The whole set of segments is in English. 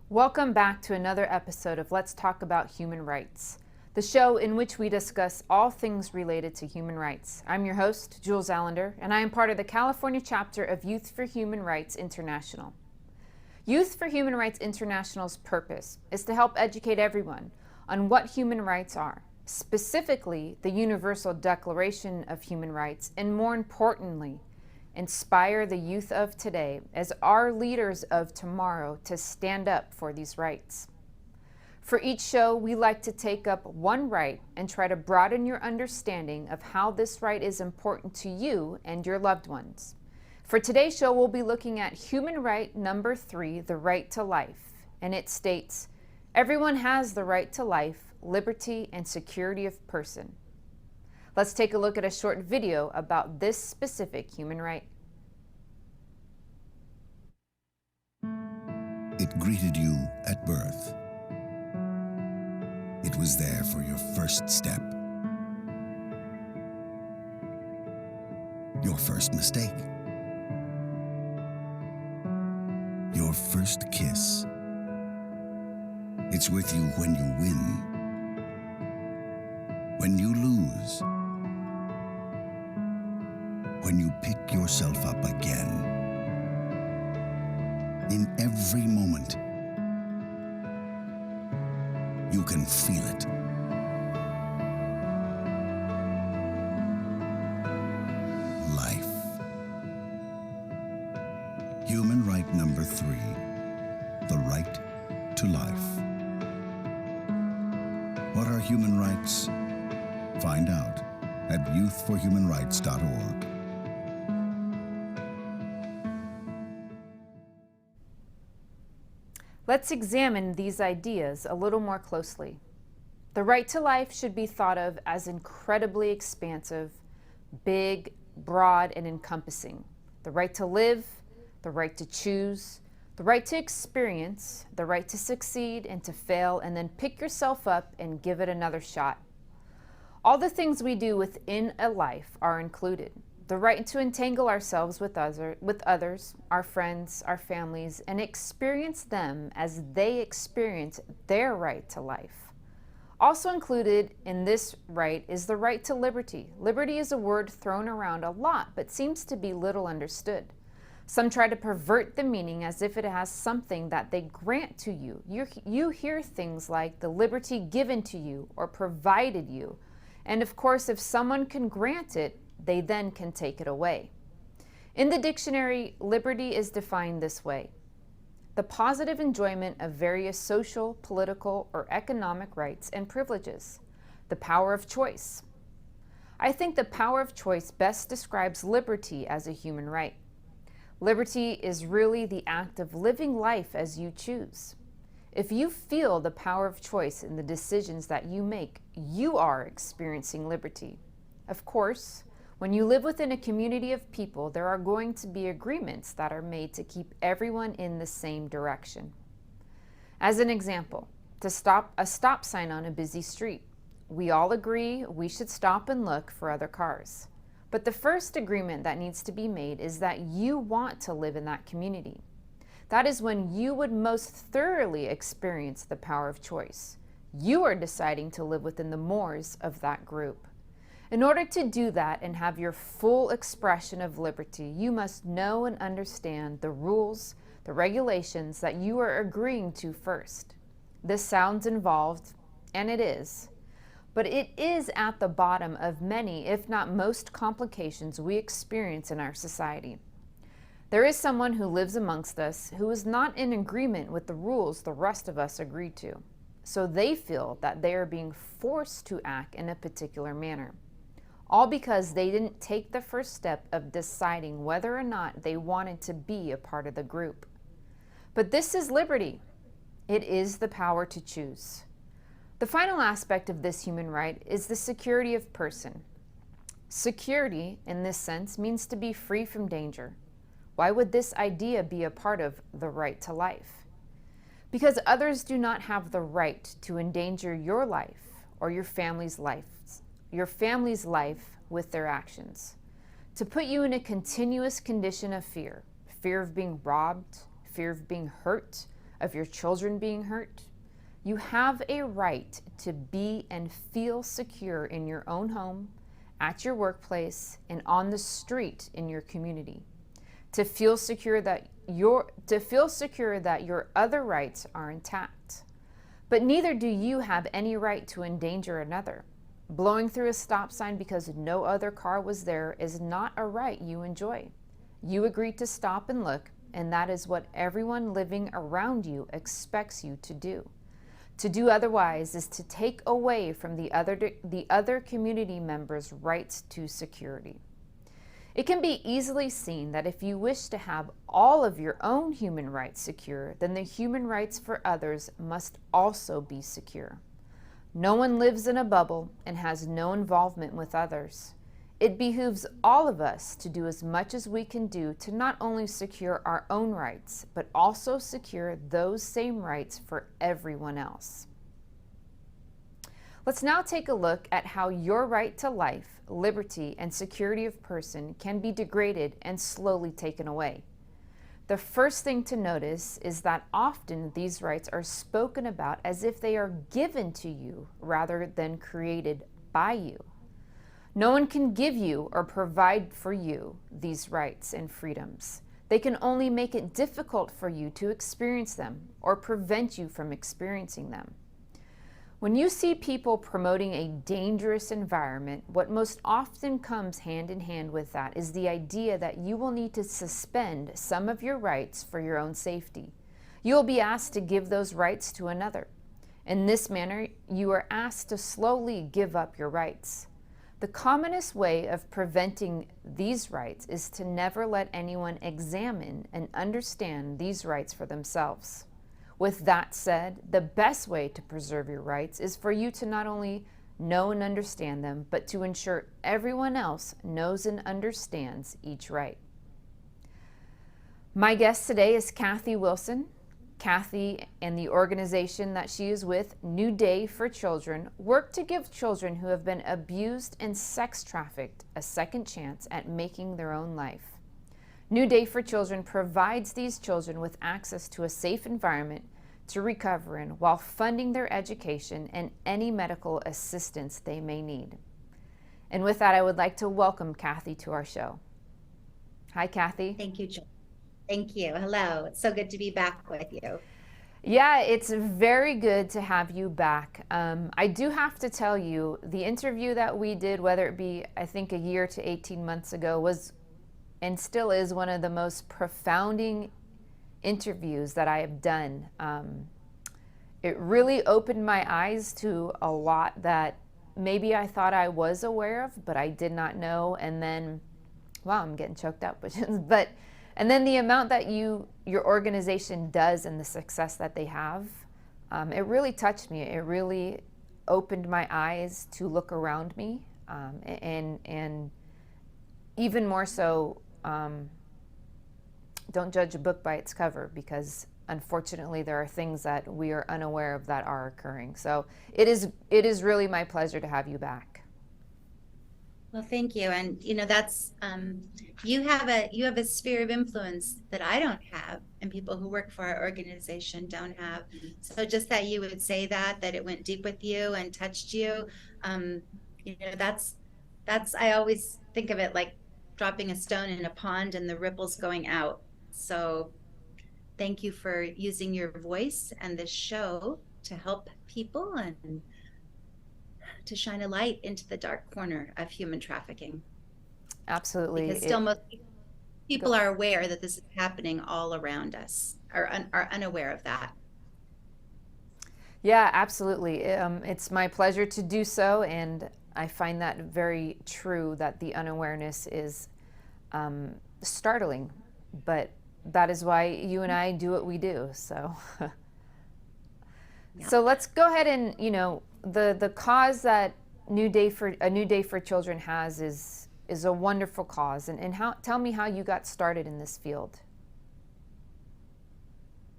Welcome back to another episode of Let's Talk About Human Rights, the show in which we discuss all things related to human rights. I'm your host, Jules Allender, and I am part of the California chapter of Youth for Human Rights International. Youth for Human Rights International's purpose is to help educate everyone on what human rights are, specifically the Universal Declaration of Human Rights, and more importantly, inspire the youth of today as our leaders of tomorrow to stand up for these rights. For each show, we like to take up one right and try to broaden your understanding of how this right is important to you and your loved ones. For today's show, we'll be looking at human right number 3, the right to life, and it states, everyone has the right to life, liberty, and security of person. Let's take a look at a short video about this specific human right. It greeted you at birth. It was there for your first step, your first mistake, your first kiss. It's with you when you win, when you lose, when you pick yourself up again. In every moment, you can feel it. Life. Human right number 3, the right to life. What are human rights? Find out at youthforhumanrights.org. Let's examine these ideas a little more closely. The right to life should be thought of as incredibly expansive, big, broad, and encompassing. The right to live, the right to choose, the right to experience, the right to succeed and to fail, and then pick yourself up and give it another shot. All the things we do within a life are included. The right to entangle ourselves with others, our friends, our families, and experience them as they experience their right to life. Also included in this right is the right to liberty. Liberty is a word thrown around a lot, but seems to be little understood. Some try to pervert the meaning as if it has something that they grant to you. You hear things like the liberty given to you or provided you. And of course, if someone can grant it, they then can take it away. In the dictionary, liberty is defined this way: the positive enjoyment of various social, political, or economic rights and privileges. The power of choice. I think the power of choice best describes liberty as a human right. Liberty is really the act of living life as you choose. If you feel the power of choice in the decisions that you make, you are experiencing liberty. Of course, when you live within a community of people, there are going to be agreements that are made to keep everyone in the same direction. As an example, to stop a stop sign on a busy street, we all agree we should stop and look for other cars. But the first agreement that needs to be made is that you want to live in that community. That is when you would most thoroughly experience the power of choice. You are deciding to live within the mores of that group. In order to do that and have your full expression of liberty, you must know and understand the rules, the regulations that you are agreeing to first. This sounds involved, and it is, but it is at the bottom of many, if not most, complications we experience in our society. There is someone who lives amongst us who is not in agreement with the rules the rest of us agree to, so they feel that they are being forced to act in a particular manner. All because they didn't take the first step of deciding whether or not they wanted to be a part of the group. But this is liberty. It is the power to choose. The final aspect of this human right is the security of person. Security, in this sense, means to be free from danger. Why would this idea be a part of the right to life? Because others do not have the right to endanger your life or your family's life with their actions, to put you in a continuous condition of fear of being robbed, fear of being hurt, of your children being hurt. You have a right to be and feel secure in your own home, at your workplace, and on the street in your community. To feel secure that your other rights are intact. But neither do you have any right to endanger another. Blowing through a stop sign because no other car was there is not a right you enjoy. You agreed to stop and look, and that is what everyone living around you expects you to do. To do otherwise is to take away from the other community members' rights to security. It can be easily seen that if you wish to have all of your own human rights secure, then the human rights for others must also be secure. No one lives in a bubble and has no involvement with others. It behooves all of us to do as much as we can do to not only secure our own rights, but also secure those same rights for everyone else. Let's now take a look at how your right to life, liberty, and security of person can be degraded and slowly taken away. The first thing to notice is that often these rights are spoken about as if they are given to you rather than created by you. No one can give you or provide for you these rights and freedoms. They can only make it difficult for you to experience them or prevent you from experiencing them. When you see people promoting a dangerous environment, what most often comes hand in hand with that is the idea that you will need to suspend some of your rights for your own safety. You will be asked to give those rights to another. In this manner, you are asked to slowly give up your rights. The commonest way of preventing these rights is to never let anyone examine and understand these rights for themselves. With that said, the best way to preserve your rights is for you to not only know and understand them, but to ensure everyone else knows and understands each right. My guest today is Kathy Wilson. Kathy and the organization that she is with, New Day for Children, work to give children who have been abused and sex trafficked a second chance at making their own life. New Day for Children provides these children with access to a safe environment to recover in while funding their education and any medical assistance they may need. And with that, I would like to welcome Kathy to our show. Hi, Kathy. Thank you, Jill. Thank you. Hello. It's so good to be back with you. Yeah, it's very good to have you back. I do have to tell you, the interview that we did, whether it be, I think, a year to 18 months ago, was and still is one of the most profounding interviews that I have done. It really opened my eyes to a lot that maybe I thought I was aware of, but I did not know. And then, wow, I'm getting choked up. And then the amount that your organization does and the success that they have, it really touched me. It really opened my eyes to look around me, and even more so, don't judge a book by its cover, because unfortunately there are things that we are unaware of that are occurring. So it is really my pleasure to have you back. Well, thank you. And that's you have a sphere of influence that I don't have, and people who work for our organization don't have. So just that you would say that it went deep with you and touched you, that's I always think of it like dropping a stone in a pond and the ripples going out. So thank you for using your voice and this show to help people and to shine a light into the dark corner of human trafficking. Absolutely. Because still most people are aware that this is happening all around us, are unaware of that. Yeah, absolutely. It's my pleasure to do so, and I find that very true, that the unawareness is startling, but that is why you and I do what we do. So, Yeah. So let's go ahead and, the cause that A New Day for Children has is a wonderful cause, and tell me how you got started in this field.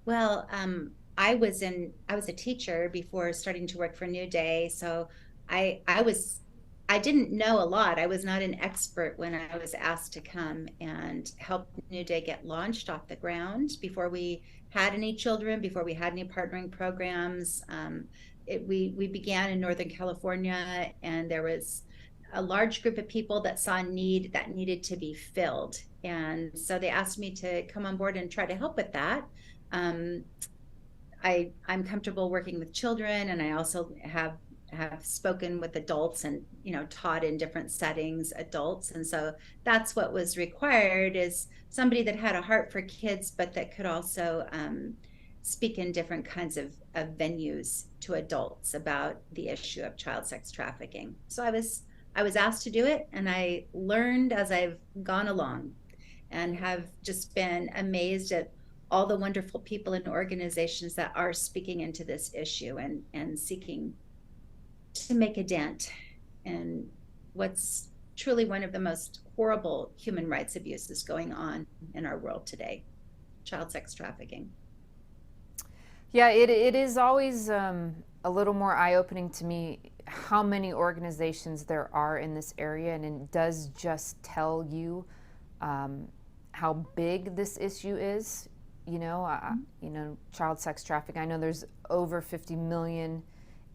Well, I was a teacher before starting to work for New Day, so I was I didn't know a lot. I was not an expert when I was asked to come and help New Day get launched off the ground before we had any children, before we had any partnering programs. We began in Northern California, and there was a large group of people that saw a need that needed to be filled. And so they asked me to come on board and try to help with that. Um, I'm comfortable working with children, and I also have spoken with adults and taught in different settings adults, and so that's what was required, is somebody that had a heart for kids but that could also speak in different kinds of venues to adults about the issue of child sex trafficking. So I was asked to do it, and I learned as I've gone along, and have just been amazed at all the wonderful people and organizations that are speaking into this issue and seeking to make a dent in what's truly one of the most horrible human rights abuses going on in our world today, child sex trafficking. Yeah, it is always a little more eye-opening to me how many organizations there are in this area, and it does just tell you how big this issue is. Child sex trafficking. I know there's over 50 million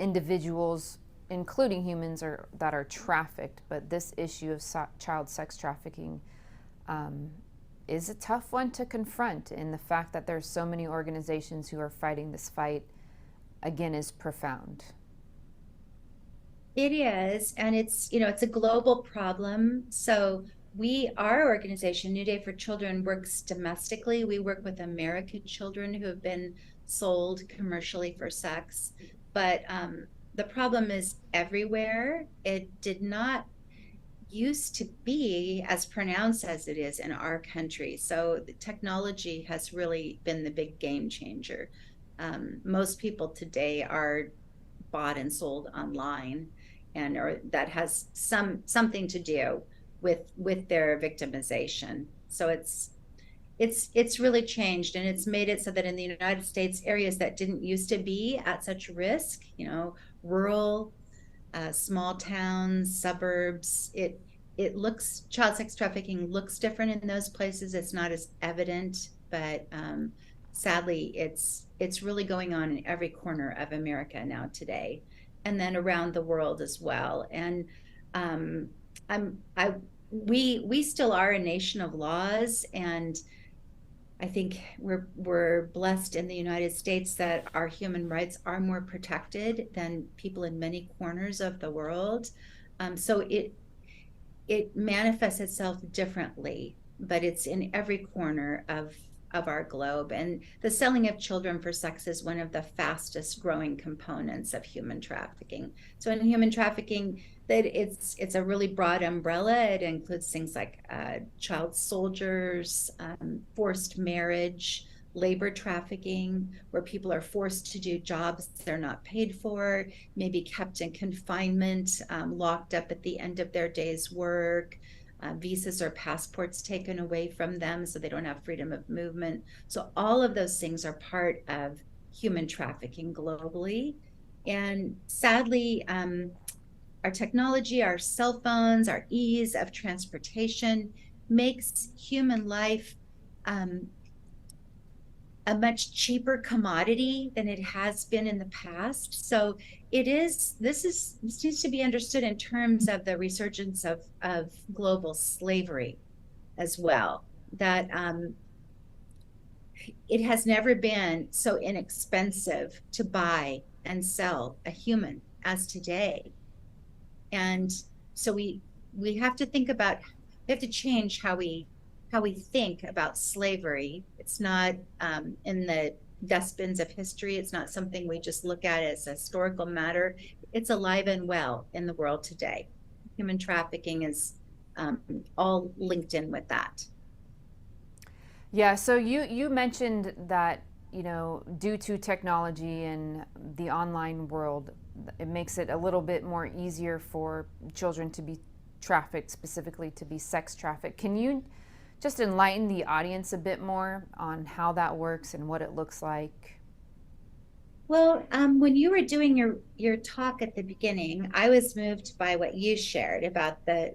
individuals, including humans, that are trafficked, but this issue of child sex trafficking is a tough one to confront, and the fact that there's so many organizations who are fighting this fight, again, is profound. It is, and it's a global problem. So our organization, New Day for Children, works domestically. We work with American children who have been sold commercially for sex, but the problem is everywhere. It did not used to be as pronounced as it is in our country. So the technology has really been the big game changer. Most people today are bought and sold online, or that has something to do with their victimization. So it's really changed, and it's made it so that in the United States, areas that didn't used to be at such risk, rural, small towns, suburbs, child sex trafficking looks different in those places. It's not as evident, but sadly, it's really going on in every corner of America now today, and then around the world as well. And we still are a nation of laws, and I think we're blessed in the United States that our human rights are more protected than people in many corners of the world. So it manifests itself differently, but it's in every corner of our globe. And the selling of children for sex is one of the fastest growing components of human trafficking. So in human trafficking, that it's a really broad umbrella. It includes things like child soldiers, forced marriage, labor trafficking, where people are forced to do jobs they're not paid for, maybe kept in confinement, locked up at the end of their day's work, visas or passports taken away from them so they don't have freedom of movement. So all of those things are part of human trafficking globally. And sadly, our technology, our cell phones, our ease of transportation makes human life a much cheaper commodity than it has been in the past. So this needs to be understood in terms of the resurgence of global slavery as well, that it has never been so inexpensive to buy and sell a human as today. And so we have to change how we think about slavery. It's not in the dustbins of history. It's not something we just look at as a historical matter. It's alive and well in the world today. Human trafficking is all linked in with that. Yeah, so you mentioned that, due to technology and the online world, it makes it a little bit more easier for children to be trafficked, specifically to be sex trafficked. Can you just enlighten the audience a bit more on how that works and what it looks like? Well, when you were doing your talk at the beginning, I was moved by what you shared about the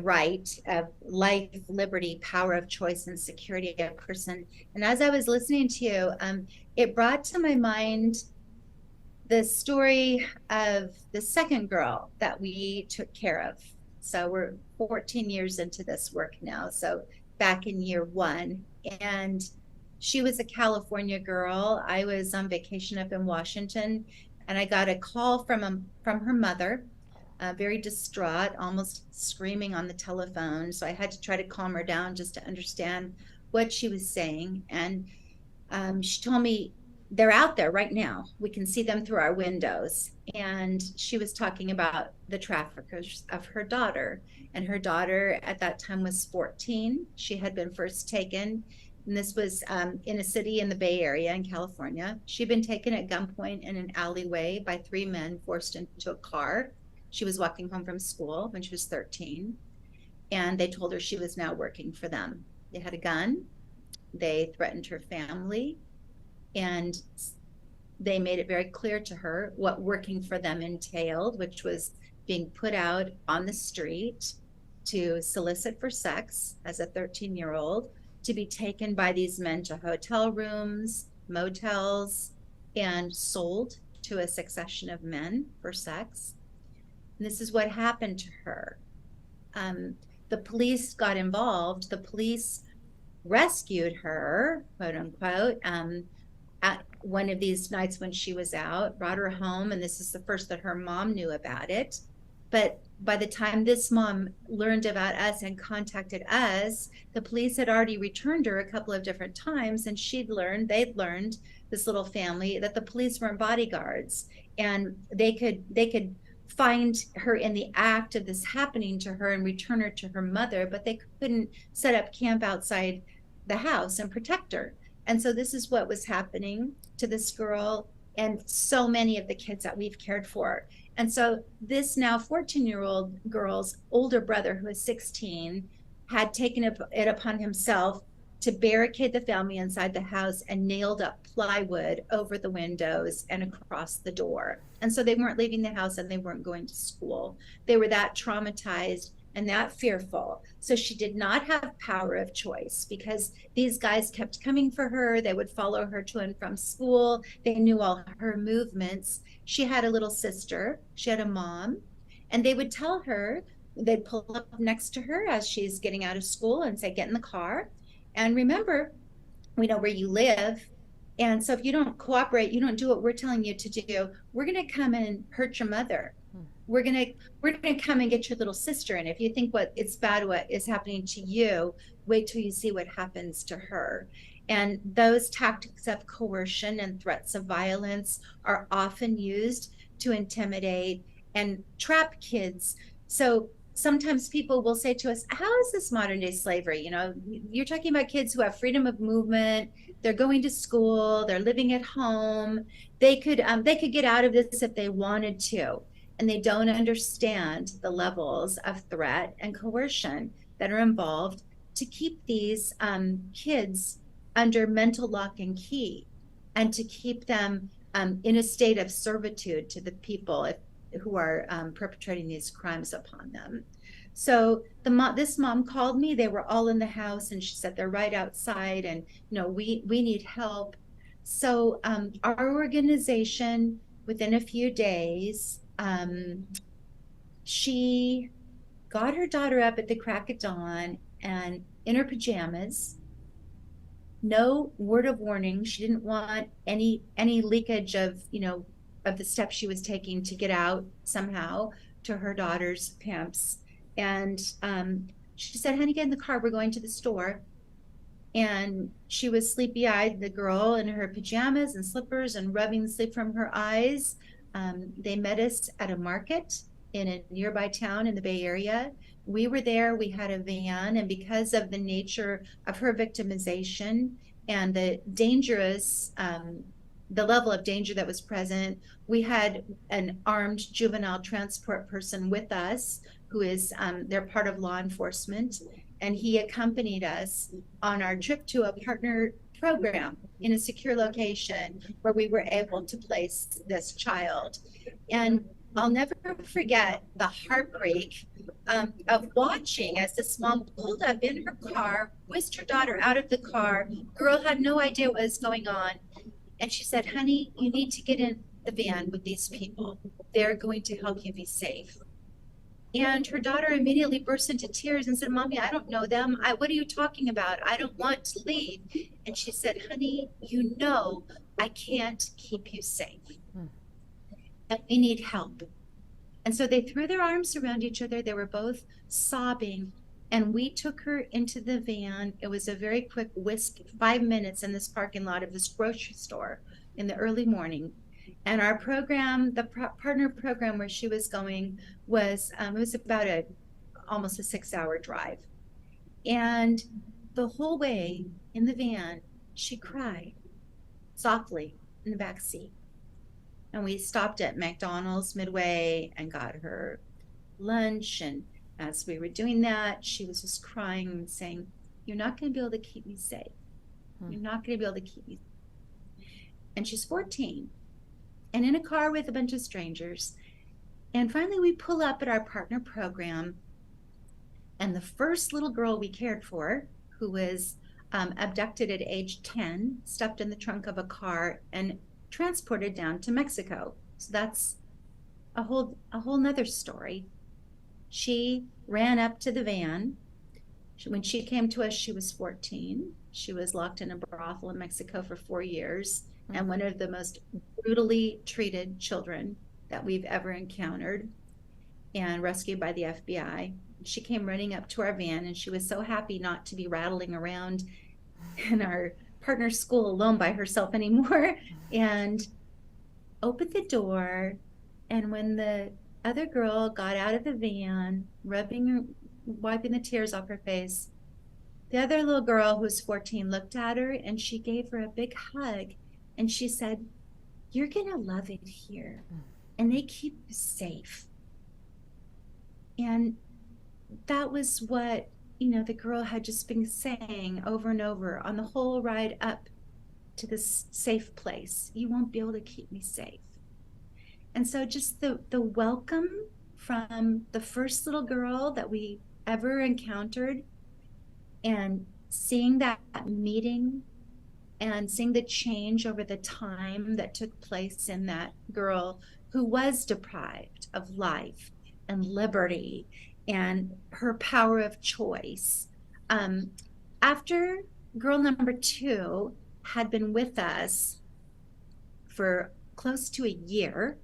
right of life, liberty, power of choice, and security of person. And as I was listening to you, it brought to my mind the story of the second girl that we took care of. So we're 14 years into this work now. So back in year one. And she was a California girl. I was on vacation up in Washington, and I got a call from her mother, very distraught, almost screaming on the telephone. So I had to try to calm her down just to understand what she was saying. And she told me they're out there right now. We can see them through our windows. And she was talking about the traffickers of her daughter. And her daughter at that time was 14. She had been first taken. And this was in a city in the Bay Area in California. She'd been taken at gunpoint in an alleyway by three men forced into a car. She was walking home from school when she was 13. And they told her she was now working for them. They had a gun. They threatened her family, and they made it very clear to her what working for them entailed, which was being put out on the street to solicit for sex as a 13-year-old, to be taken by these men to hotel rooms, motels, and sold to a succession of men for sex. And this is what happened to her. The police got involved. The police rescued her, quote unquote, at one of these nights when she was out, brought her home. And this is the first that her mom knew about it. But by the time this mom learned about us and contacted us, the police had already returned her a couple of different times. And they'd learned, this little family, that the police weren't bodyguards, and they could find her in the act of this happening to her and return her to her mother, but they couldn't set up camp outside the house and protect her. And so this is what was happening to this girl and so many of the kids that we've cared for. And so this now 14-year-old girl's older brother, who is 16, had taken it upon himself to barricade the family inside the house and nailed up plywood over the windows and across the door. And so they weren't leaving the house and they weren't going to school. They were that traumatized and that fearful. So she did not have power of choice, because these guys kept coming for her. They would follow her to and from school. They knew all her movements. She had a little sister. She had a mom. And they would tell her, they'd pull up next to her as she's getting out of school and say, get in the car. And remember, we know where you live. And so if you don't cooperate, you don't do what we're telling you to do, we're going to come and hurt your mother. We're going to come and get your little sister. And if you think it's bad what is happening to you, wait till you see what happens to her. And those tactics of coercion and threats of violence are often used to intimidate and trap kids. So sometimes people will say to us, how is this modern day slavery? You're talking about kids who have freedom of movement. They're going to school. They're living at home. They could get out of this if they wanted to. And they don't understand the levels of threat and coercion that are involved to keep these kids under mental lock and key, and to keep them in a state of servitude to the people who are perpetrating these crimes upon them. So this mom called me. They were all in the house, and she said they're right outside, and we need help. So our organization, within a few days, she got her daughter up at the crack of dawn and in her pajamas. No word of warning. She didn't want any leakage of the steps she was taking to get out somehow to her daughter's pimps. And she said, honey, get in the car, we're going to the store. And she was sleepy-eyed, the girl, in her pajamas and slippers and rubbing the sleep from her eyes. They met us at a market in a nearby town in the Bay Area. We were there, we had a van, and because of the nature of her victimization and the level of danger that was present, we had an armed juvenile transport person with us who is, they're part of law enforcement, and he accompanied us on our trip to a partner program in a secure location where we were able to place this child. And I'll never forget the heartbreak of watching as this mom pulled up in her car, whisked her daughter out of the car. Girl had no idea what was going on. And she said, honey, you need to get in the van with these people. They're going to help you be safe. And her daughter immediately burst into tears and said, Mommy, I don't know them. What are you talking about? I don't want to leave. And she said, honey, you know, I can't keep you safe. And we need help. And so they threw their arms around each other. They were both sobbing. And we took her into the van. It was a very quick whisk, 5 minutes in this parking lot of this grocery store in the early morning. And our program, the partner program where she was going was, it was about almost a 6-hour drive. And the whole way in the van, she cried softly in the back seat. And we stopped at McDonald's midway and got her lunch. And as we were doing that, she was just crying and saying, you're not going to be able to keep me safe. You're not going to be able to keep me safe. And she's 14 and in a car with a bunch of strangers. And finally, we pull up at our partner program. And the first little girl we cared for, who was abducted at age 10, stepped in the trunk of a car and transported down to Mexico. So that's a whole nother story. She ran up to the van. When she came to us, she was 14. She was locked in a brothel in Mexico for 4 years, and one of the most brutally treated children that we've ever encountered, and rescued by the FBI. She came running up to our van, and she was so happy not to be rattling around in our partner school alone by herself anymore, and opened the door. And when the other girl got out of the van, wiping the tears off her face, the other little girl who was 14 looked at her and she gave her a big hug and she said, you're gonna love it here and they keep you safe. And that was what the girl had just been saying over and over on the whole ride up to this safe place. You won't be able to keep me safe. And so just the welcome from the first little girl that we ever encountered, and seeing that meeting and seeing the change over the time that took place in that girl who was deprived of life and liberty and her power of choice. After girl number 2 had been with us for close to a year,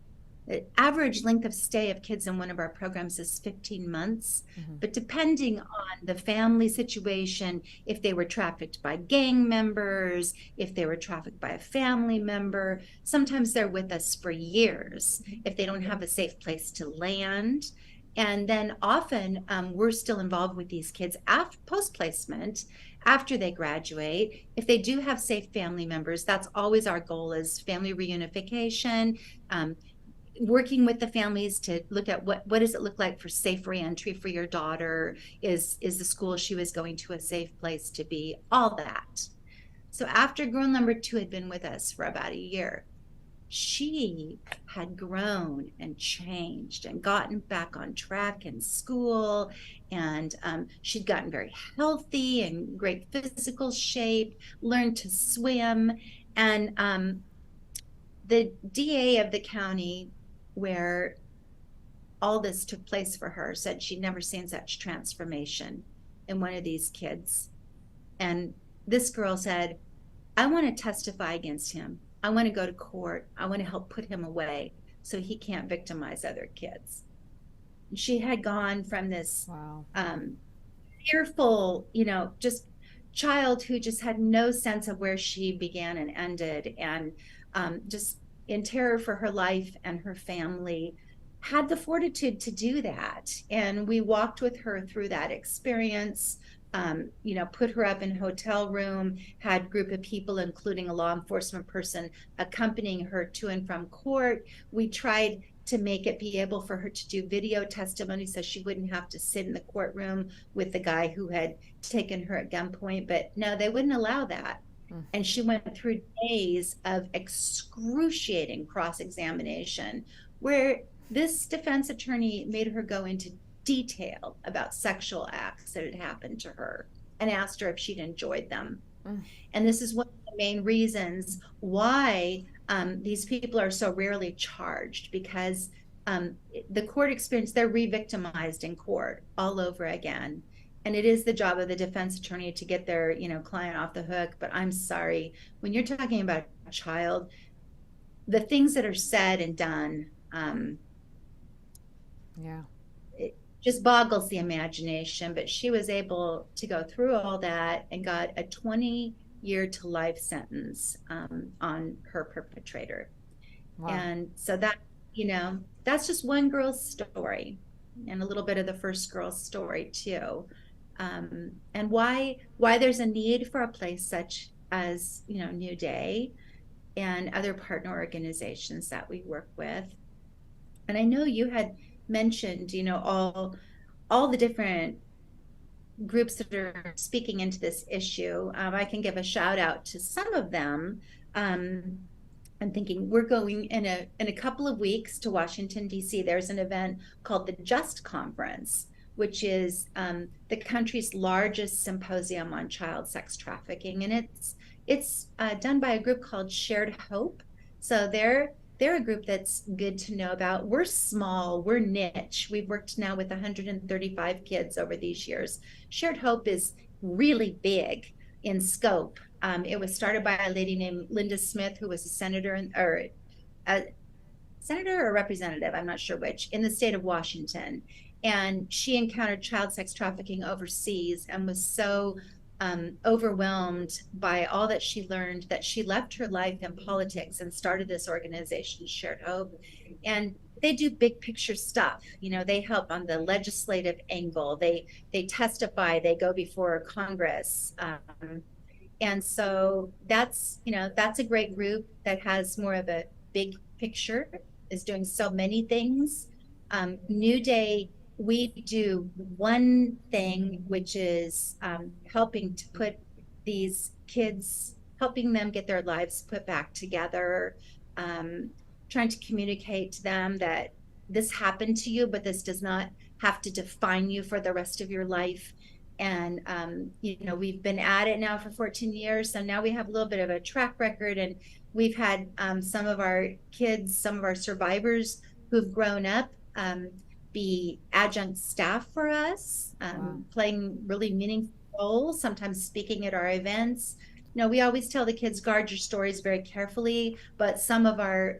the average length of stay of kids in one of our programs is 15 months. But depending on the family situation, if they were trafficked by gang members, if they were trafficked by a family member, sometimes they're with us for years if they don't have a safe place to land. And then often we're still involved with these kids post-placement, after they graduate. If they do have safe family members, that's always our goal, is family reunification, working with the families to look at what does it look like for safe reentry for your daughter? Is the school she was going to a safe place to be? All that. So after girl number 2 had been with us for about a year, she had grown and changed and gotten back on track in school, and she'd gotten very healthy and great physical shape, learned to swim. And the DA of the county where all this took place for her said she'd never seen such transformation in one of these kids. And this girl said, I want to testify against him. I want to go to court. I want to help put him away so he can't victimize other kids. She had gone from this fearful, just child who just had no sense of where she began and ended, and just in terror for her life and her family, had the fortitude to do that. And we walked with her through that experience, put her up in a hotel room, had a group of people, including a law enforcement person, accompanying her to and from court. We tried to make it be able for her to do video testimony so she wouldn't have to sit in the courtroom with the guy who had taken her at gunpoint. But no, they wouldn't allow that. And she went through days of excruciating cross-examination where this defense attorney made her go into detail about sexual acts that had happened to her and asked her if she'd enjoyed them. And this is one of the main reasons why these people are so rarely charged, because the court experience, they're re-victimized in court all over again. And it is the job of the defense attorney to get their, client off the hook. But I'm sorry, when you're talking about a child, the things that are said and done, Yeah. it just boggles the imagination. But she was able to go through all that and got a 20-year to life sentence on her perpetrator. Wow. And so that's just one girl's story, and a little bit of the first girl's story too. And why there's a need for a place such as, New Day and other partner organizations that we work with. And I know you had mentioned, all the different groups that are speaking into this issue. I can give a shout out to some of them. I'm thinking we're going in a couple of weeks to Washington, D.C. There's an event called the Just Conference, which is the country's largest symposium on child sex trafficking, and it's done by a group called Shared Hope. So they're a group that's good to know about. We're small, we're niche. We've worked now with 135 kids over these years. Shared Hope is really big in scope. It was started by a lady named Linda Smith, who was a senator or a senator or representative, I'm not sure which, in the state of Washington. And she encountered child sex trafficking overseas and was so overwhelmed by all that she learned that she left her life in politics and started this organization, Shared Hope. And they do big picture stuff. They help on the legislative angle. They testify. They go before Congress. And so that's a great group that has more of a big picture, is doing so many things. New Day, we do one thing, which is helping to put these kids, helping them get their lives put back together, trying to communicate to them that this happened to you, but this does not have to define you for the rest of your life. And we've been at it now for 14 years, so now we have a little bit of a track record, and we've had some of our kids, some of our survivors who've grown up, be adjunct staff for us, playing really meaningful roles, sometimes speaking at our events. We always tell the kids, guard your stories very carefully, but some of our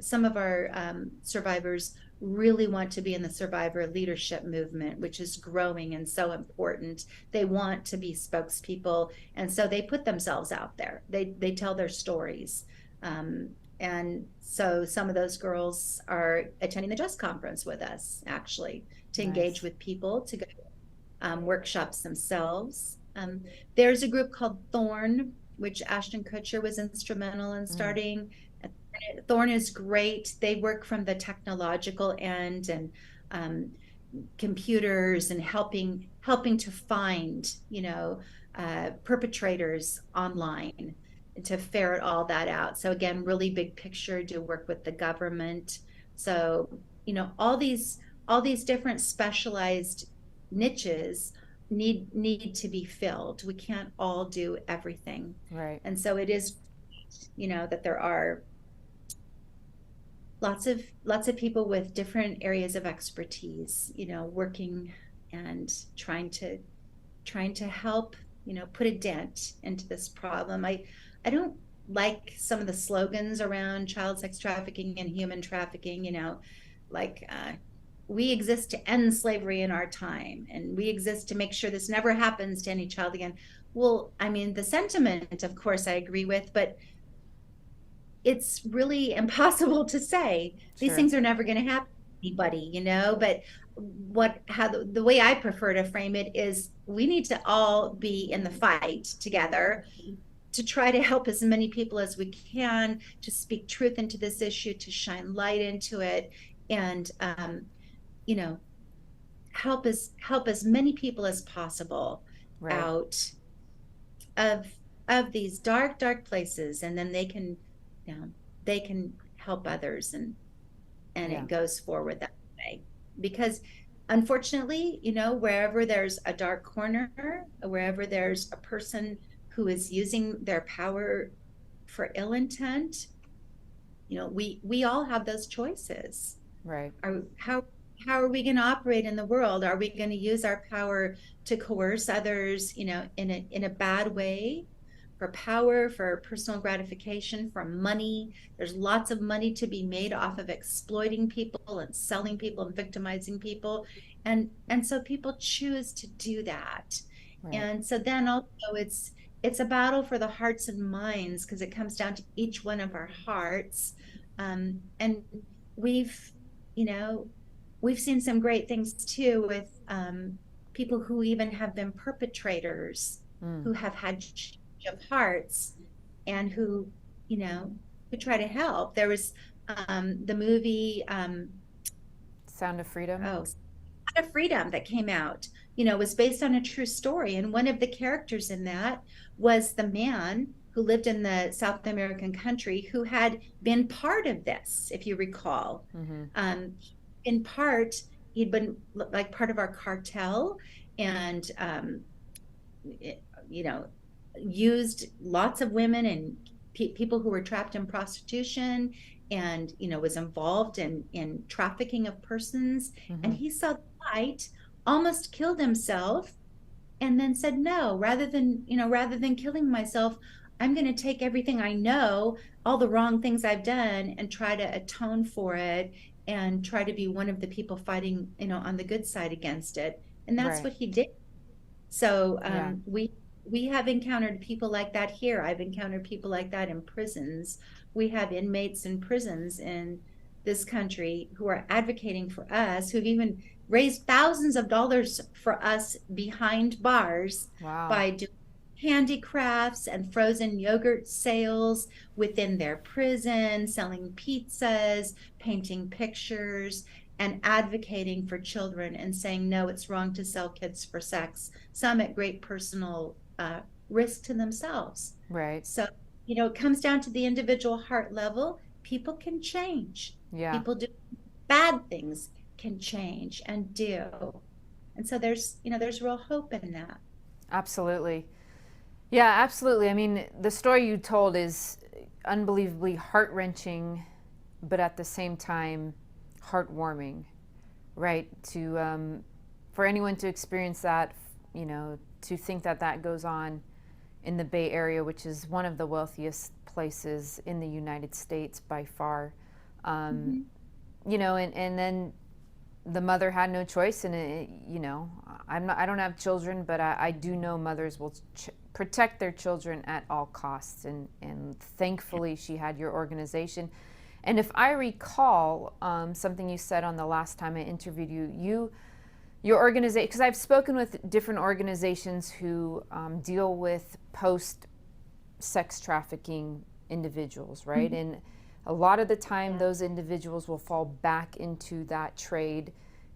survivors really want to be in the survivor leadership movement, which is growing and so important. They want to be spokespeople, and so they put themselves out there. They tell their stories. And so some of those girls are attending the Just Conference with us, actually, to engage with people, to go workshops themselves. There's a group called Thorn, which Ashton Kutcher was instrumental in starting. Thorn is great. They work from the technological end and computers, and helping to find perpetrators online, to ferret all that out. So again, really big picture, do work with the government. So all these different specialized niches need to be filled. We can't all do everything, Right. and so it is that there are lots of people with different areas of expertise, working and trying to help, put a dent into this problem. I don't like some of the slogans around child sex trafficking and human trafficking, like we exist to end slavery in our time, and we exist to make sure this never happens to any child again. Well, I mean, the sentiment, of course, I agree with, but it's really impossible to say. These things are never going to happen to anybody, but the way I prefer to frame it is, we need to all be in the fight together to try to help as many people as we can, to speak truth into this issue, to shine light into it, and help as many people as possible out of of these dark, dark places, and then you know, they can help others, and Yeah. it goes forward that way. Because unfortunately, wherever there's a dark corner, wherever there's a person who is using their power for ill intent, we all have those choices. Right. Are how how are we going to operate in the world? Are we going to use our power to coerce others, in a bad way, for power, for personal gratification, for money? There's lots of money to be made off of exploiting people and selling people and victimizing people. And so people choose to do that. Right. And so then also it's a battle for the hearts and minds, because it comes down to each one of our hearts. And we've, you know, we've seen some great things too, with people who even have been perpetrators, Mm. who have had change of hearts, and who try to help. There was the movie, Sound of Freedom. oh, of Freedom, that came out, was based on a true story. And one of the characters in that was the man who lived in the South American country, who had been part of this, if you recall. Mm-hmm. In part, he'd been like part of our cartel, and you know, used lots of women and people who were trapped in prostitution, and was involved in trafficking of persons. And Mm-hmm. he saw the light, almost killed himself, and then said, no, rather than killing myself, I'm going to take everything I know, all the wrong things I've done, and try to atone for it, and try to be one of the people fighting, on the good side against it. And that's Right. what he did. So Yeah. we have encountered people like that here. I've encountered people like that in prisons. We have inmates in prisons in this country who are advocating for us, who've even raised thousands of dollars for us behind bars, Wow. by doing handicrafts and frozen yogurt sales within their prison, selling pizzas, painting pictures, and advocating for children, and saying, no, it's wrong to sell kids for sex, some at great personal risk to themselves. Right. So, it comes down to the individual heart level. People can change. Yeah. People do bad things can change and do. And so there's real hope in that. Absolutely. Yeah, absolutely. I mean, the story you told is unbelievably heart wrenching, but at the same time, heartwarming, right? For anyone to experience that, to think that that goes on in the Bay Area, which is one of the wealthiest places in the United States by far, um, Mm-hmm. and then the mother had no choice. And I don't have children, but I do know mothers will protect their children at all costs. And thankfully, she had your organization. And if I recall, something you said on the last time I interviewed you, your organization, because I've spoken with different organizations who deal with post sex trafficking individuals, right? Mm-hmm. And a lot of the time, Yeah. those individuals will fall back into that trade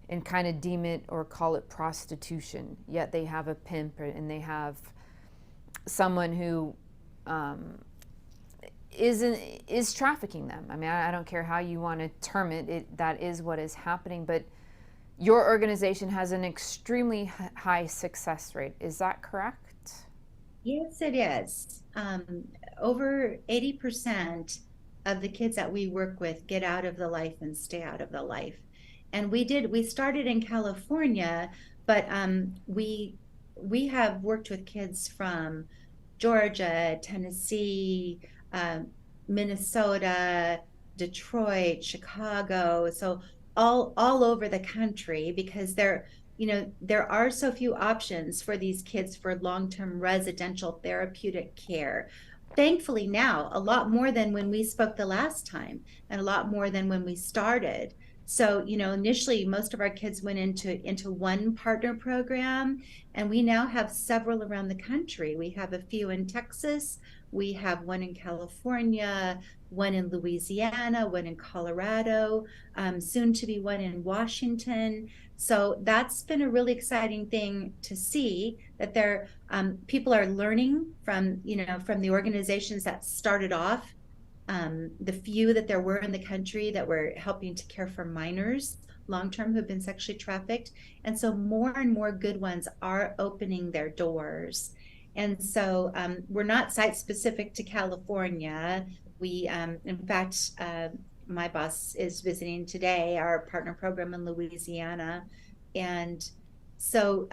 and kind of deem it or call it prostitution. Yet they have a pimp, and they have someone who is trafficking them. I mean, I don't care how you want to term it. That is what is happening. But your organization has an extremely high success rate. Is that correct? Yes, it is. Over 80% of the kids that we work with get out of the life and stay out of the life. And we started in California, but we have worked with kids from Georgia, Tennessee, um, Minnesota, Detroit, Chicago. So all over the country, because there are so few options for these kids for long-term residential therapeutic care. Thankfully, now, a lot more than when we spoke the last time, and a lot more than when we started. So, initially most of our kids went into one partner program, and we now have several around the country. We have a few in Texas, we have one in California, one in Louisiana, one in Colorado, soon to be one in Washington. So that's been a really exciting thing to see, that people are learning from the organizations that started off, the few that there were in the country that were helping to care for minors long term who've been sexually trafficked. And so more and more good ones are opening their doors. And so we're not site specific to California. In fact, my boss is visiting today our partner program in Louisiana. And so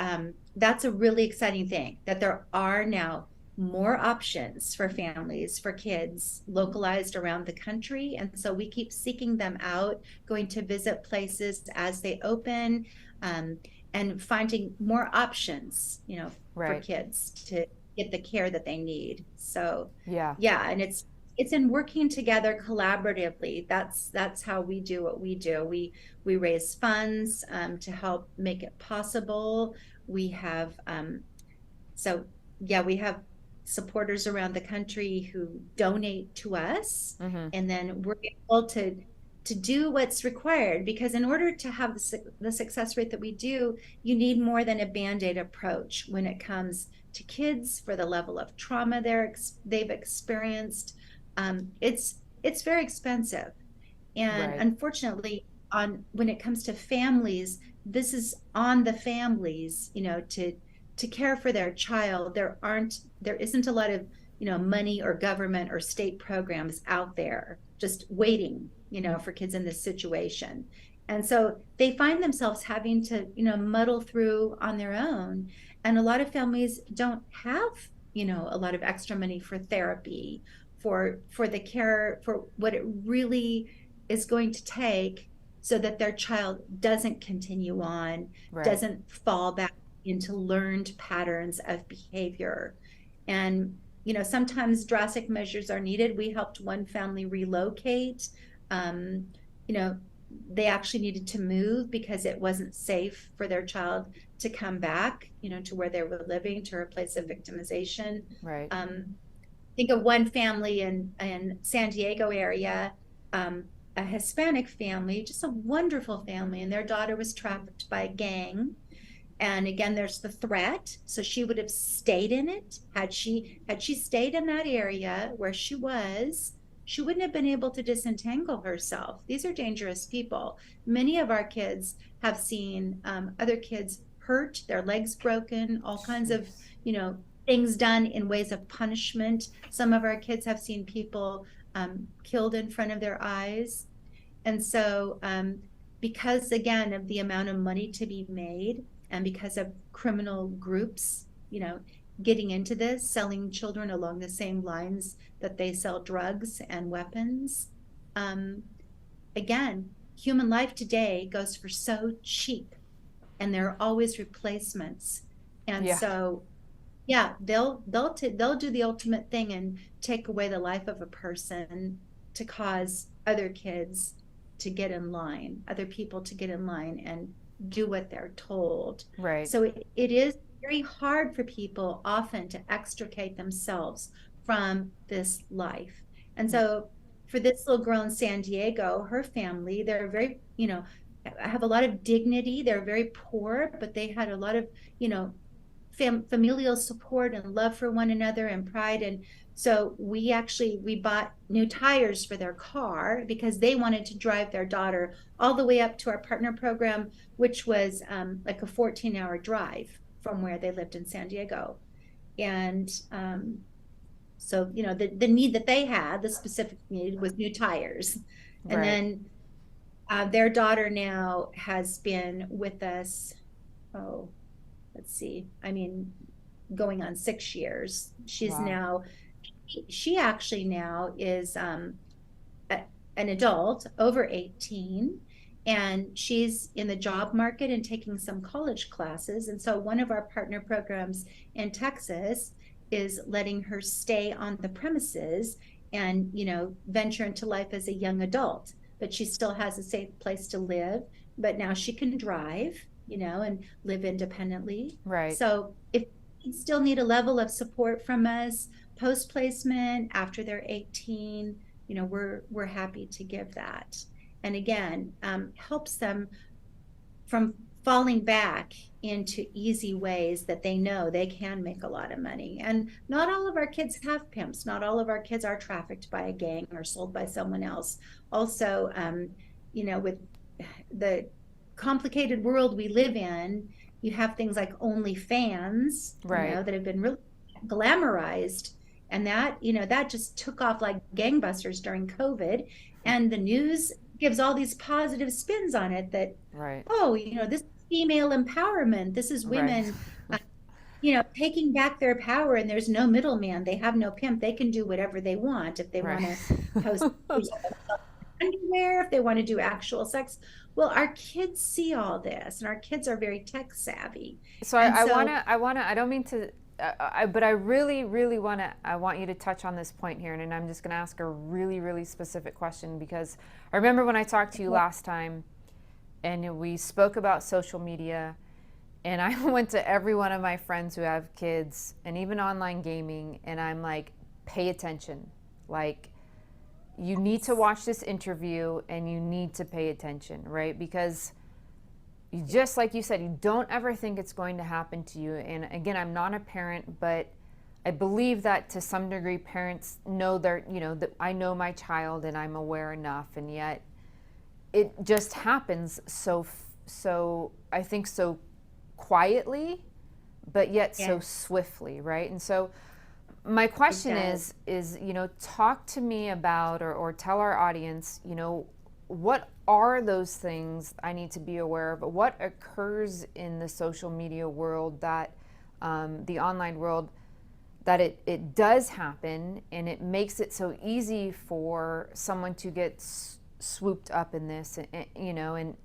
that's a really exciting thing, that there are now more options for families, for kids, localized around the country. And so we keep seeking them out, going to visit places as they open, um, and finding more options, for Right. kids to get the care that they need. So Yeah. yeah, and it's in working together collaboratively. That's how we do what we do. We raise funds to help make it possible. We have so yeah, we have supporters around the country who donate to us, Mm-hmm. and then we're able to do what's required, because in order to have the success rate that we do, you need more than a band-aid approach when it comes to kids, for the level of trauma they've experienced. It's very expensive. And Right. unfortunately, on when it comes to families, this is on the families, to care for their child. There isn't a lot of, money or government or state programs out there just waiting, for kids in this situation. And so they find themselves having to, muddle through on their own. And a lot of families don't have, a lot of extra money for therapy, for the care, for what it really is going to take, so that their child doesn't continue on, Right. doesn't fall back into learned patterns of behavior. And, sometimes drastic measures are needed. We helped one family relocate. Um, you know, they actually needed to move because it wasn't safe for their child to come back, to where they were living, to a place of victimization. Right. Think of one family in San Diego area, a Hispanic family, just a wonderful family, and their daughter was trafficked by a gang. And again, there's the threat. So she would have stayed in it. Had she stayed in that area where she was, she wouldn't have been able to disentangle herself. These are dangerous people. Many of our kids have seen other kids hurt, their legs broken, all kinds of, Jeez. things done in ways of punishment. Some of our kids have seen people killed in front of their eyes. And so, because again of the amount of money to be made, and because of criminal groups, getting into this, selling children along the same lines that they sell drugs and weapons, um, again, human life today goes for so cheap, and there are always replacements. And Yeah. so, yeah, they'll do the ultimate thing and take away the life of a person to cause other kids to get in line, other people to get in line and do what they're told. Right. So it is very hard for people often to extricate themselves from this life. And so for this little girl in San Diego, her family, they're very, have a lot of dignity. They're very poor, but they had a lot of, familial support and love for one another and pride. And so we bought new tires for their car because they wanted to drive their daughter all the way up to our partner program, which was like a 14-hour drive from where they lived in San Diego. And so, the need that they had, the specific need, was new tires. And Right. then their daughter now has been with us, oh, let's see, I mean, going on 6 years. Wow. She actually now is an adult over 18, and she's in the job market and taking some college classes. And so one of our partner programs in Texas is letting her stay on the premises and, venture into life as a young adult. but she still has a safe place to live. But now she can drive, and live independently. Right. So if you still need a level of support from us post placement after they're 18, we're happy to give that. And again, helps them from falling back into easy ways that they know they can make a lot of money. And not all of our kids have pimps. Not all of our kids are trafficked by a gang or sold by someone else. Also, with the complicated world we live in, you have things like OnlyFans, Right. that have been really glamorized. And that just took off like gangbusters during COVID. And the news gives all these positive spins on it that, Right. oh, this is female empowerment. This is Right. women, taking back their power, and there's no middleman. They have no pimp. They can do whatever they want. If they want Right. to post pictures of themselves in underwear, if they want to do actual sex. Well, our kids see all this, and our kids are very tech savvy. So And so, I don't mean to, but I really, really I want you to touch on this point here, and I'm just going to ask a really, really specific question because I remember when I talked to you last time, and we spoke about social media, and I went to every one of my friends who have kids, and even online gaming, and I'm like, pay attention, like. You need to watch this interview and you need to pay attention, right? Because you, just like you said, you don't ever think it's going to happen to you. And again, I'm not a parent, but I believe that to some degree parents know that I know my child and I'm aware enough, and yet it just happens so I think so quietly, but yet so yes, swiftly, right? And so my it question does. is talk to me about, or tell our audience, what are those things I need to be aware of? What occurs in the social media world, that the online world, that it does happen, and it makes it so easy for someone to get swooped up in this, and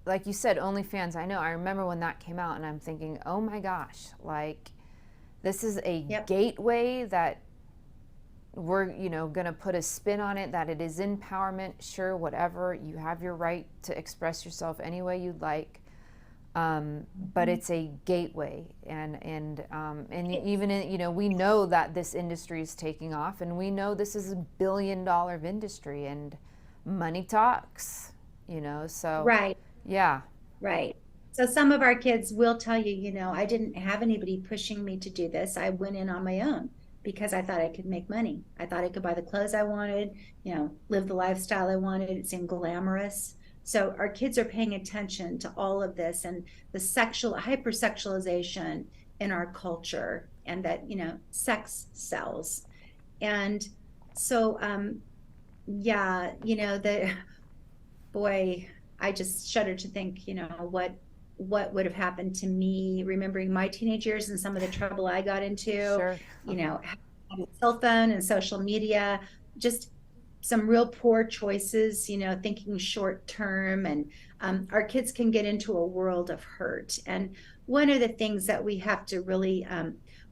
like you said, OnlyFans. I remember when that came out, and I'm thinking, oh my gosh, like this is a Yep. gateway that we're going to put a spin on it, that it is empowerment. Sure, whatever, you have your right to express yourself any way you'd like, but it's a gateway, and even we know that this industry is taking off, and we know this is $1 billion industry, and money talks, so Right. yeah. Right. So some of our kids will tell you, I didn't have anybody pushing me to do this. I went in on my own because I thought I could make money. I thought I could buy the clothes I wanted, live the lifestyle I wanted. It seemed glamorous. So our kids are paying attention to all of this and the sexual hypersexualization in our culture, and that, sex sells. And so yeah, the boy, I just shudder to think, what would have happened to me, remembering my teenage years and some of the trouble I got into, Sure. having a cell phone and social media, just some real poor choices, thinking short term. And our kids can get into a world of hurt. And one of the things that we have to really,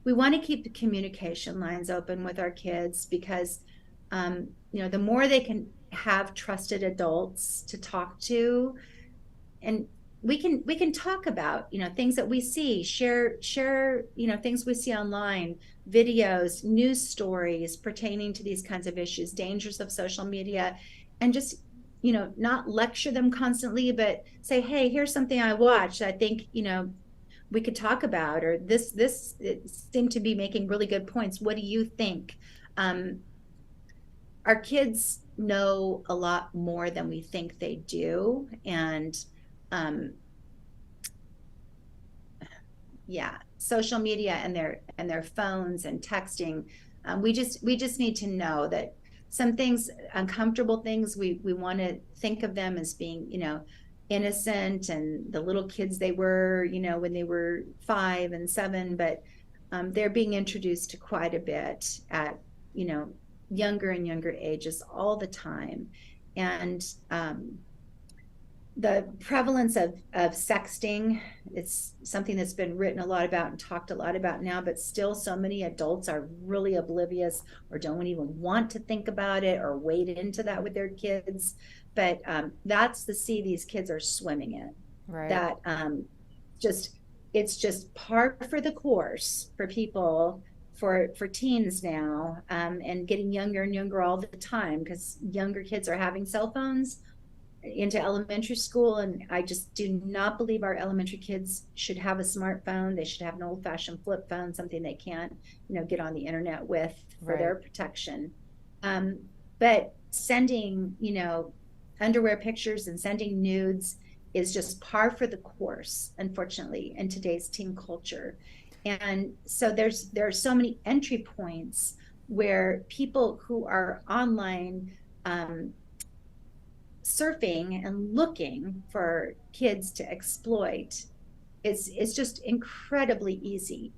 we want to keep the communication lines open with our kids, because, the more they can have trusted adults to talk to, and we can talk about, things that we see, share, things we see online, videos, news stories pertaining to these kinds of issues, dangers of social media, and just, not lecture them constantly, but say, hey, here's something I watched, I think, we could talk about, or this it seemed to be making really good points, what do you think? Our kids know a lot more than we think they do. And um, yeah, social media and their phones and texting, we just need to know that some things, uncomfortable things, we want to think of them as being, innocent, and the little kids they were, when they were 5 and 7, but they're being introduced to quite a bit at, younger and younger ages all the time. And the prevalence of sexting, it's something that's been written a lot about and talked a lot about now, but still so many adults are really oblivious or don't even want to think about it or wade into that with their kids. but that's the sea these kids are swimming in. Right. That just it's just par for the course for people, for teens now, and getting younger and younger all the time, because younger kids are having cell phones into elementary school, and I just do not believe our elementary kids should have a smartphone. They should have an old-fashioned flip phone, something they can't, get on the internet with for Right. their protection. But sending, underwear pictures and sending nudes is just par for the course, unfortunately, in today's teen culture. And so there are so many entry points where people who are online, surfing and looking for kids to exploit, it's just incredibly easy,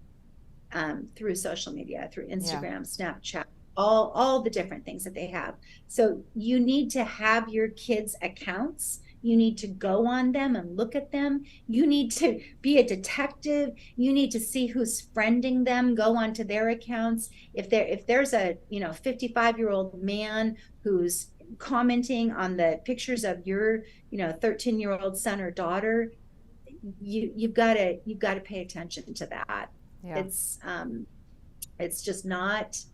through social media, through Yeah. Instagram, Snapchat, all the different things that they have. So you need to have your kids' accounts. You need to go on them and look at them. You need to be a detective. You need to see who's friending them, go onto their accounts. If there's a 55-year-old man who's commenting on the pictures of your 13-year-old son or daughter, you've got to pay attention to that. Yeah. It's just not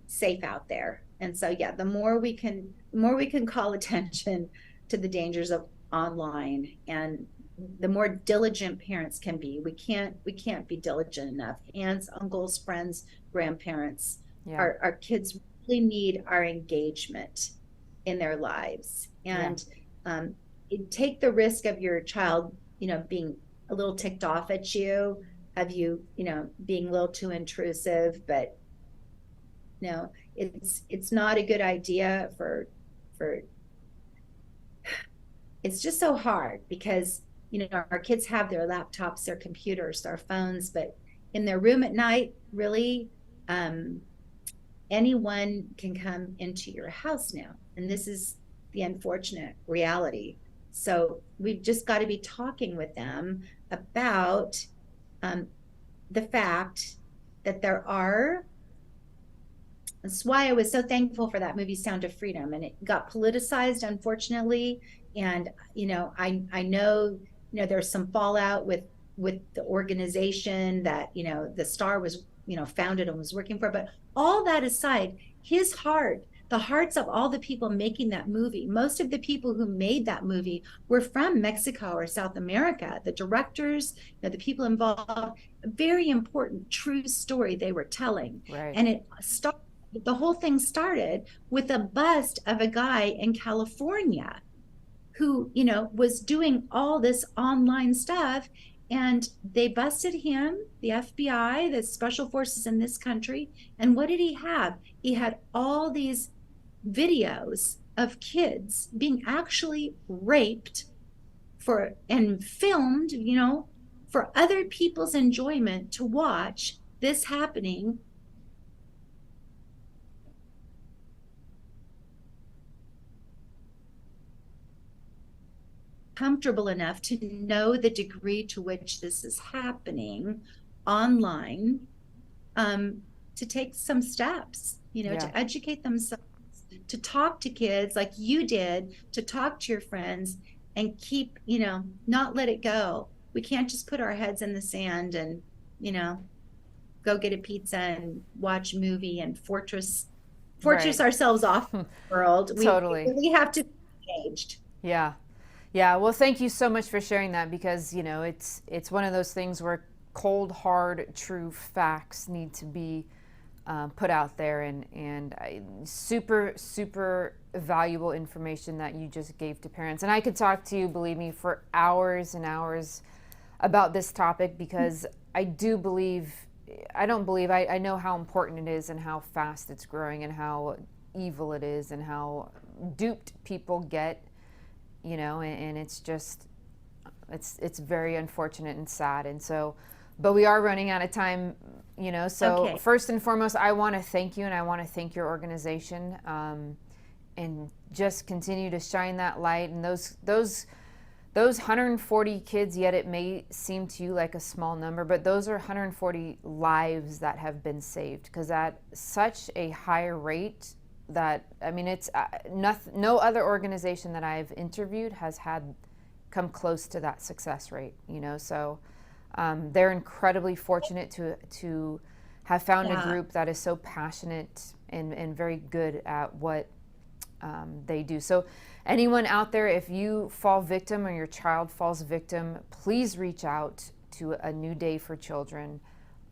safe out there. And so yeah, the more we can call attention to the dangers of online, and the more diligent parents can be. We can't be diligent enough. Aunts, uncles, friends, grandparents, Yeah. our kids really need our engagement in their lives. Yeah. And take the risk of your child being a little ticked off at you, of you being a little too intrusive. But no, it's not a good idea for it's just so hard, because our kids have their laptops, their computers, their phones, but in their room at night, really, anyone can come into your house now, and this is the unfortunate reality. So we've just got to be talking with them about, um, the fact that there are. That's why I was so thankful for that movie Sound of Freedom, and it got politicized, unfortunately. And I know there's some fallout with the organization that the star was founded and was working for. But all that aside, his heart, the hearts of all the people making that movie, most of the people who made that movie were from Mexico or South America. The directors, the people involved, a very important true story they were telling. Right. And the whole thing started with a bust of a guy in California who, was doing all this online stuff. And they busted him, the FBI, the special forces in this country. And what did he have? He had all these videos of kids being actually raped and filmed, for other people's enjoyment to watch this happening. Comfortable enough to know the degree to which this is happening online, to take some steps, Yeah. to educate themselves, to talk to kids like you did, to talk to your friends, and keep, not let it go. We can't just put our heads in the sand and, go get a pizza and watch a movie and fortress Right. ourselves off the world. We Totally. really have to be engaged. Yeah. Yeah. Well, thank you so much for sharing that, because, it's one of those things where cold, hard, true facts need to be put out there, and super, super valuable information that you just gave to parents. And I could talk to you, believe me, for hours and hours about this topic, because I do believe, I don't believe, I know how important it is, and how fast it's growing, and how evil it is, and how duped people get, and it's just, it's very unfortunate and sad. And so, but we are running out of time, so Okay. first and foremost, I want to thank you, and I want to thank your organization, and just continue to shine that light. And those 140 kids, yet it may seem to you like a small number, but those are 140 lives that have been saved, because at such a high rate, that, I mean, it's no other organization that I've interviewed has had come close to that success rate, you know. So they're incredibly fortunate to have found a Yeah. group that is so passionate and very good at what they do. So anyone out there, if you fall victim or your child falls victim, please reach out to A New Day for Children,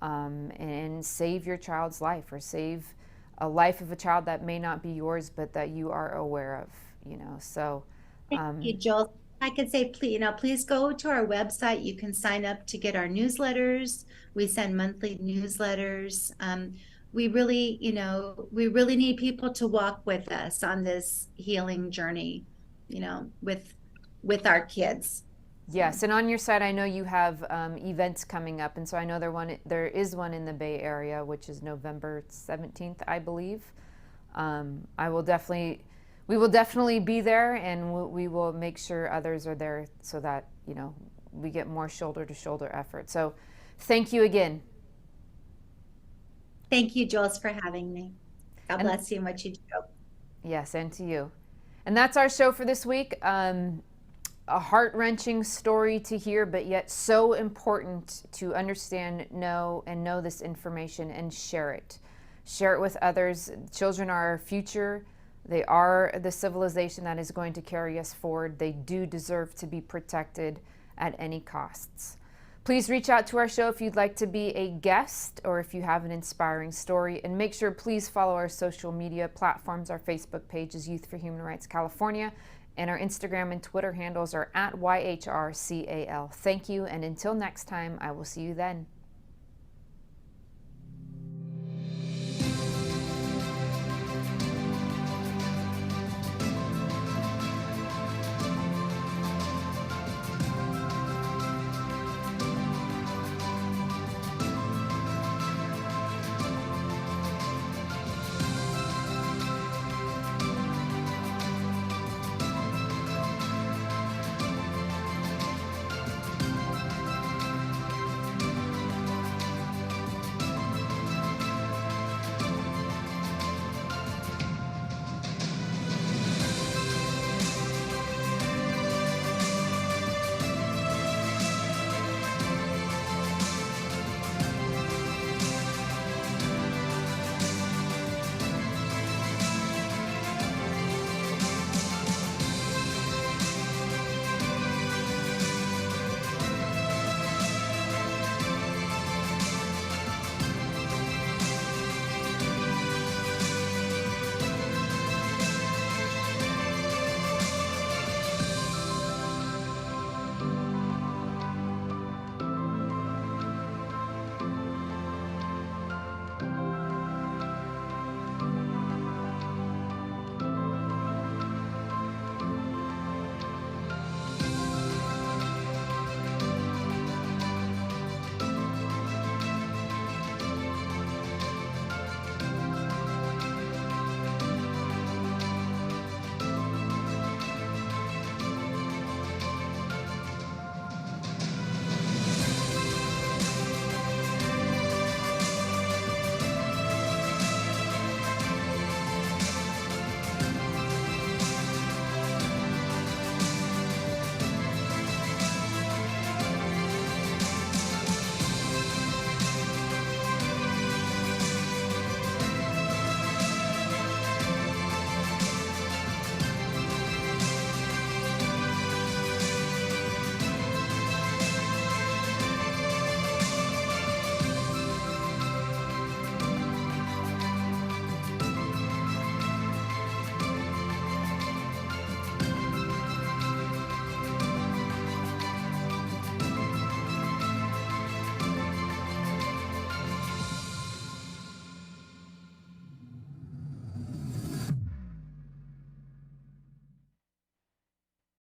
and save your child's life, or save a life of a child that may not be yours, but that you are aware of, you know. So Thank you, Joel. I could say, please, please go to our website. You can sign up to get our newsletters. We send monthly newsletters. We really, we really need people to walk with us on this healing journey, with our kids. yes, and on your site, I know you have events coming up, and so I know there is one in the Bay Area, which is November 17th, I believe. We will definitely be there, and we will make sure others are there so that, we get more shoulder to shoulder effort. So thank you again. Thank you, Jules, for having me. God And- bless you and what you do. Yes, and to you. And that's our show for this week. A heart-wrenching story to hear, but yet so important to understand, know this information and share it. Share it with others. Children are our future. They are the civilization that is going to carry us forward. They do deserve to be protected at any costs. Please reach out to our show if you'd like to be a guest or if you have an inspiring story. And make sure, please follow our social media platforms. Our Facebook page is Youth for Human Rights California, and our Instagram and Twitter handles are @YHRCAL. Thank you, and until next time, I will see you then.